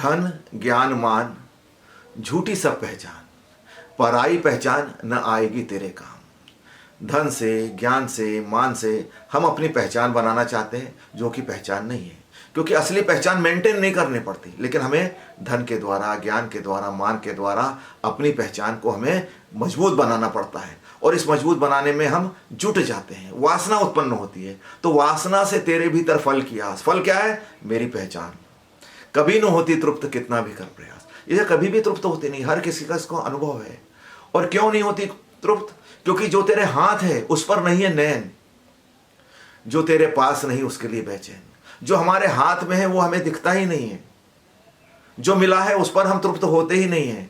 धन ज्ञान मान झूठी सब पहचान, पराई पहचान न आएगी तेरे काम। धन से, ज्ञान से, मान से हम अपनी पहचान बनाना चाहते हैं जो कि पहचान नहीं है, क्योंकि असली पहचान मेंटेन नहीं करनी पड़ती, लेकिन हमें धन के द्वारा, ज्ञान के द्वारा, मान के द्वारा अपनी पहचान को हमें मजबूत बनाना पड़ता है। और इस मजबूत बनाने में हम जुट जाते हैं, वासना उत्पन्न होती है। तो वासना से तेरे भीतर फल की आस। फल क्या है? मेरी पहचान। कभी न होती तृप्त कितना भी कर प्रयास। ये कभी भी तृप्त होती नहीं, हर किसी का इसको अनुभव है। और क्यों नहीं होती तृप्त? क्योंकि जो तेरे हाथ है उस पर नहीं है नैन, जो तेरे पास नहीं उसके लिए बेचैन। जो हमारे हाथ में है वो हमें दिखता ही नहीं है, जो मिला है उस पर हम तृप्त होते ही नहीं है।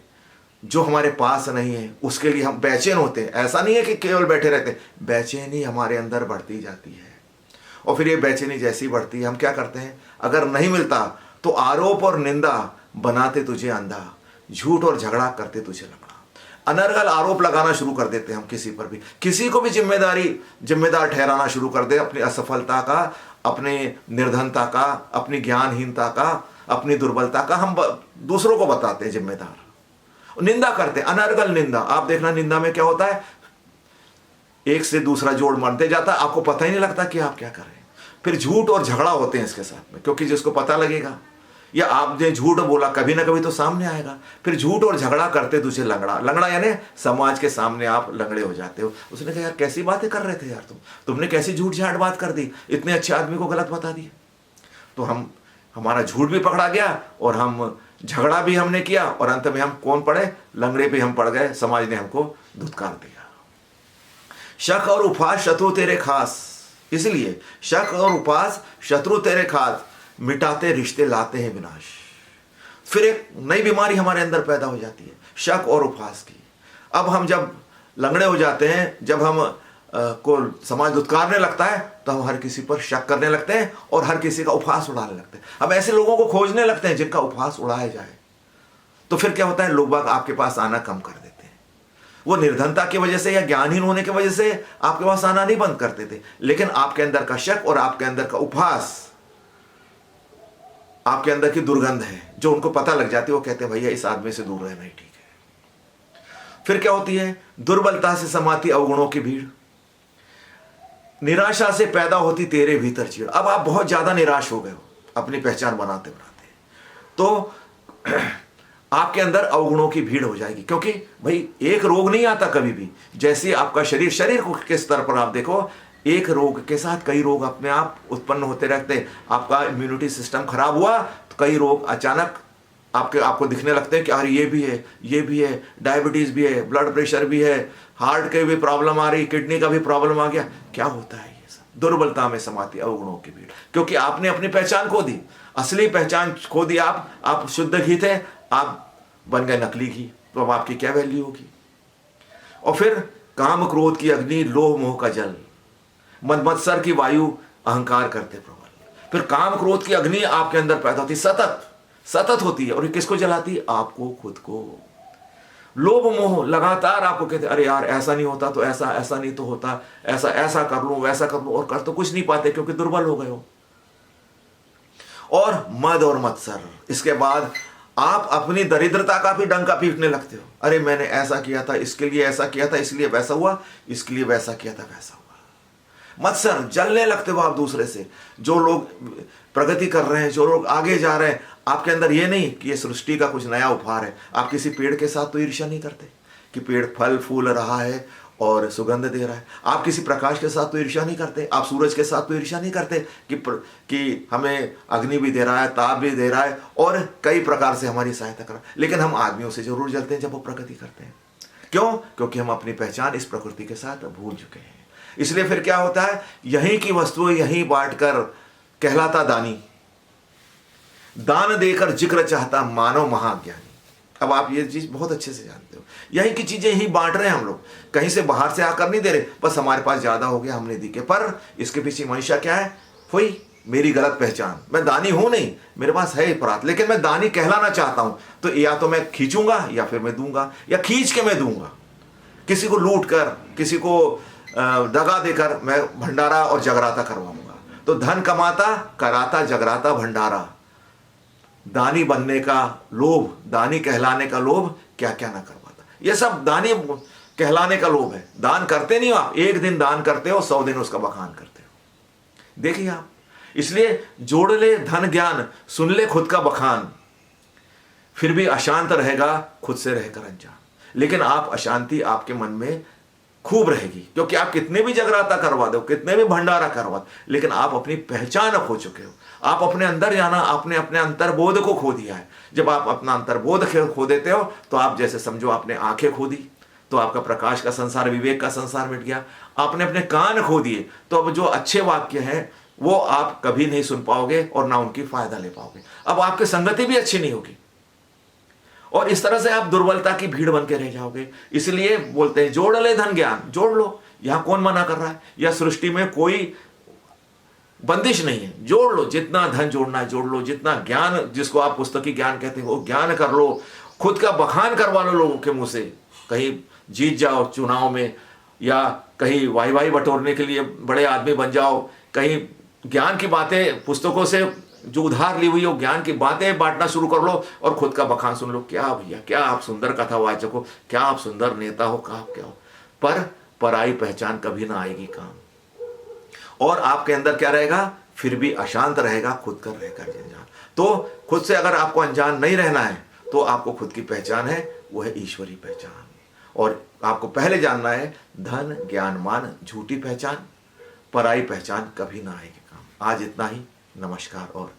जो हमारे पास नहीं है उसके लिए हम बेचैन होते हैं। ऐसा नहीं है कि केवल बैठे रहते, बेचैनी हमारे अंदर बढ़ती जाती है। और फिर ये बेचैनी जैसी बढ़ती है, हम क्या करते हैं? अगर नहीं मिलता तो आरोप और निंदा बनाते तुझे अंधा, झूठ और झगड़ा करते तुझे लंगड़ा। अनर्गल आरोप लगाना शुरू कर देते हैं हम किसी पर भी, किसी को भी जिम्मेदार ठहराना शुरू कर दे अपनी असफलता का, अपने निर्धनता का, अपनी ज्ञानहीनता का, अपनी दुर्बलता का हम दूसरों को बताते हैं जिम्मेदार। निंदा करते हैं, अनर्गल निंदा। आप देखना निंदा में क्या होता है, एक से दूसरा जोड़ मानते जाता है, आपको पता ही नहीं लगता कि आप क्या कर रहे हैं। फिर झूठ और झगड़ा होते हैं इसके साथ में, क्योंकि जिसको पता लगेगा या आपने झूठ बोला कभी ना कभी तो सामने आएगा। फिर झूठ और झगड़ा करते तुझे लंगड़ा। लंगड़ा यानी समाज के सामने आप लंगड़े हो जाते हो। उसने कहा यार कैसी बातें कर रहे थे यार, तुमने कैसी झूठ झाट बात कर दी, इतने अच्छे आदमी को गलत बता दिया। तो हमारा झूठ भी पकड़ा गया और हम झगड़ा भी हमने किया, और अंत में हम कौन पड़े? लंगड़े पे हम पड़ गए, समाज ने हमको धुतकार दिया। शक और उपहास शत्रु तेरे खास, इसलिए शक और उपहास शत्रु तेरे खास, मिटाते रिश्ते लाते हैं विनाश। फिर एक नई बीमारी हमारे अंदर पैदा हो जाती है, शक और उपहास की। अब हम जब लंगड़े हो जाते हैं, जब हम को समाज धुतकारने लगता है, तो हम हर किसी पर शक करने लगते हैं और हर किसी का उपहास उड़ाने लगते हैं। हम ऐसे लोगों को खोजने लगते हैं जिनका उपहास उड़ाया जाए। तो फिर क्या होता है? लोग बाग आपके पास आना कम कर देते हैं। वो निर्धनता की वजह से या ज्ञानहीन होने की वजह से आपके पास आना नहीं बंद करते थे, लेकिन आपके अंदर का शक और आपके अंदर का उपहास, आपके अंदर की दुर्गंध है जो उनको पता लग जाती है। वो कहते हैं भैया इस आदमी से दूर रहना ही ठीक है। फिर क्या होती है? दुर्बलता से समाती अवगुणों की भीड़, निराशा से पैदा होती तेरे भीतर चीड़। अब आप बहुत ज्यादा निराश हो गए हो अपनी पहचान बनाते बनाते, तो आपके अंदर अवगुणों की भीड़ हो जाएगी। क्योंकि भाई एक रोग नहीं आता कभी भी। जैसे आपका शरीर के स्तर पर आप देखो, एक रोग के साथ कई रोग अपने आप उत्पन्न होते रहते हैं। आपका इम्यूनिटी सिस्टम खराब हुआ तो कई रोग अचानक आपको दिखने लगते हैं कि अरे ये भी है, डायबिटीज भी है, ब्लड प्रेशर भी है, हार्ट के भी प्रॉब्लम आ रही, किडनी का भी प्रॉब्लम आ गया। क्या होता है ये सब? दुर्बलता में समाती अवगुणों की भीड़, क्योंकि आपने अपनी पहचान खो दी, असली पहचान खो दी। आप शुद्ध घी थे, आप बन गए नकली घी, तो अब आपकी क्या वैल्यू होगी? और फिर काम क्रोध की अग्नि, लोभ मोह का जल, मत्सर की वायु, अहंकार करते प्रबल। फिर काम क्रोध की अग्नि आपके अंदर पैदा होती, सतत होती है, और ये किसको जलाती है? आपको, खुद को। लोभ मोह लगातार आपको कहते अरे यार ऐसा नहीं होता तो ऐसा नहीं तो होता, ऐसा कर लूं, वैसा कर लूं, और कर तो कुछ नहीं पाते क्योंकि दुर्बल हो गए हो। और मद और मत्सर, इसके बाद आप अपनी दरिद्रता का भी डंका पीटने लगते हो। अरे मैंने ऐसा किया था, इसके लिए ऐसा किया था, इसलिए वैसा हुआ, इसके लिए वैसा किया था, वैसा हुआ। मत्सर, जलने लगते हो आप दूसरे से। जो लोग प्रगति कर रहे हैं, जो लोग आगे जा रहे हैं, आपके अंदर ये नहीं कि ये सृष्टि का कुछ नया उपहार है। आप किसी पेड़ के साथ तो ईर्ष्या नहीं करते कि पेड़ फल फूल रहा है और सुगंध दे रहा है। आप किसी प्रकाश के साथ तो ईर्ष्या नहीं करते, आप सूरज के साथ तो ईर्ष्या नहीं करते कि हमें अग्नि भी दे रहा है, ताप भी दे रहा है और कई प्रकार से हमारी सहायता कर रहा है। लेकिन हम आदमियों से जरूर जलते हैं जब वो प्रगति करते हैं। क्यों? क्योंकि हम अपनी पहचान इस प्रकृति के साथ भूल चुके हैं। इसलिए फिर क्या होता है? यहीं की वस्तुएं यहीं बांटकर कहलाता दानी, दान देकर जिक्र चाहता मानव महाज्ञानी। अब आप ये चीज बहुत अच्छे से जानते हो, यहीं की चीजें यहीं बांट रहे हैं हम लोग, कहीं से बाहर से आकर नहीं दे रहे। बस हमारे पास ज्यादा हो गया, हमने दी के। पर इसके पीछे मंशा क्या है? हुई मेरी गलत पहचान, मैं दानी हूं नहीं, मेरे पास है अपराध, लेकिन मैं दानी कहलाना चाहता हूं। तो या तो मैं खींचूंगा या फिर मैं दूंगा, या खींच के मैं दूंगा। किसी को लूट कर, किसी को दगा देकर मैं भंडारा और जगराता करवाऊंगा। तो धन कमाता, कराता, जगराता, भंडारा, दानी बनने का लोभ, दानी कहलाने का लोभ क्या क्या ना करवाता। ये सब दानी कहलाने का लोभ है। दान करते नहीं हो आप, एक दिन दान करते हो, 100 दिन उसका बखान करते हो। देखिए आप, इसलिए जोड़ ले धन ज्ञान, सुन ले खुद का बखान, फिर भी अशांत रहेगा खुद से रहकर अनजान। लेकिन आप अशांति आपके मन में खूब रहेगी, क्योंकि आप कितने भी जगराता करवा दो, कितने भी भंडारा करवा दो, लेकिन आप अपनी पहचान खो चुके हो। आप अपने अंदर जाना, आपने अपने अंतर्बोध को खो दिया है। जब आप अपना अंतर्बोध खो देते हो तो आप जैसे समझो आपने आंखें खो दी, तो आपका प्रकाश का संसार, विवेक का संसार मिट गया। आपने अपने कान खो दिए, तो अब जो अच्छे वाक्य हैं वो आप कभी नहीं सुन पाओगे और ना उनकी फायदा ले पाओगे। अब आपकी संगति भी अच्छी नहीं होगी, और इस तरह से आप दुर्बलता की भीड़ बन के रह जाओगे। इसलिए बोलते हैं जोड़ ले धन ज्ञान, जोड़ लो। यहां कौन मना कर रहा है? यह सृष्टि में कोई बंदिश नहीं है। जोड़ लो, जितना धन जोड़ना है जोड़ लो, जितना ज्ञान, जिसको आप पुस्तकी ज्ञान कहते हो, वो ज्ञान कर लो। खुद का बखान करवा लो लोगों के मुंह से, कहीं जीत जाओ चुनाव में, या कहीं वाई बटोरने के लिए बड़े आदमी बन जाओ, कहीं ज्ञान की बातें पुस्तकों से जो उधार ली हुई हो ज्ञान की बातें बांटना शुरू कर लो, और खुद का बखान सुन लो। क्या भैया, क्या आप सुंदर कथावाचक हो, क्या आप सुंदर नेता हो, क्या हो, पर पराई पहचान कभी ना आएगी काम। और आपके अंदर क्या रहेगा? फिर भी अशांत रहेगा, खुद कर रहेगा अनजान। तो खुद से अगर आपको अनजान नहीं रहना है, तो आपको खुद की पहचान है, वो है ईश्वरी पहचान। और आपको पहले जानना है, धन ज्ञान मान झूठी पहचान, पराई पहचान कभी ना आएगी काम। आज इतना ही। नमस्कार और